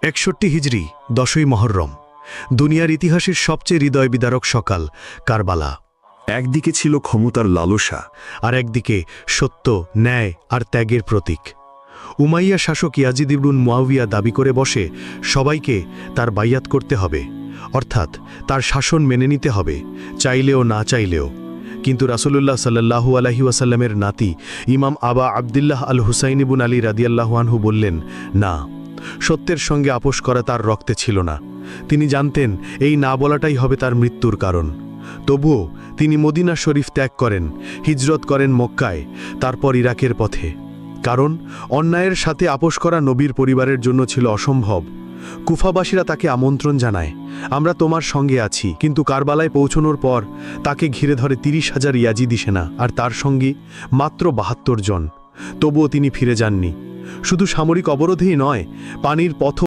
61 হিজরি 10ই মহররম, দুনিয়ার ইতিহাসের সবচেয়ে হৃদয় বিদারক সকাল কারবালা। একদিকে ছিল ক্ষমতার লালসা, আর একদিকে সত্য, ন্যায় আর ত্যাগের প্রতীক। উমাইয়া শাসক ইয়াজিদ ইবনুন মুয়াবিয়া দাবি করে বসে সবাইকে তার বাইয়াত করতে হবে, অর্থাৎ তার শাসন মেনে নিতে হবে, চাইলেও না চাইলেও। কিন্তু রাসূলুল্লাহ সাল্লাল্লাহু আলাইহি ওয়াসাল্লামের নাতি ইমাম আবা আবদুল্লাহ আল হুসাইন ইবন আলী রাদিয়াল্লাহু আনহু বললেন, না, সত্যের সঙ্গে আপোষ করা তার রক্তে ছিল না। তিনি জানতেন এই না বলাটাই হবে তার মৃত্যুর কারণ। তবুও তিনি মদিনা শরীফ ত্যাগ করেন, হিজরত করেন মক্কায়, তারপর ইরাকের পথে। কারণ অন্যায়ের সাথে আপোষ করা নবীর পরিবারের জন্য ছিল অসম্ভব। কুফাবাসীরা তাকে আমন্ত্রণ জানায়, আমরা তোমার সঙ্গে আছি। কিন্তু কারবালায় পৌঁছনোর পর তাকে ঘিরে ধরে 30,000 ইয়াজিদি সেনা, আর তার সঙ্গে মাত্র 72 জন। তবুও তিনি ফিরে যাননি। শুধু সামরিক অবরোধেই নয়, পানির পথ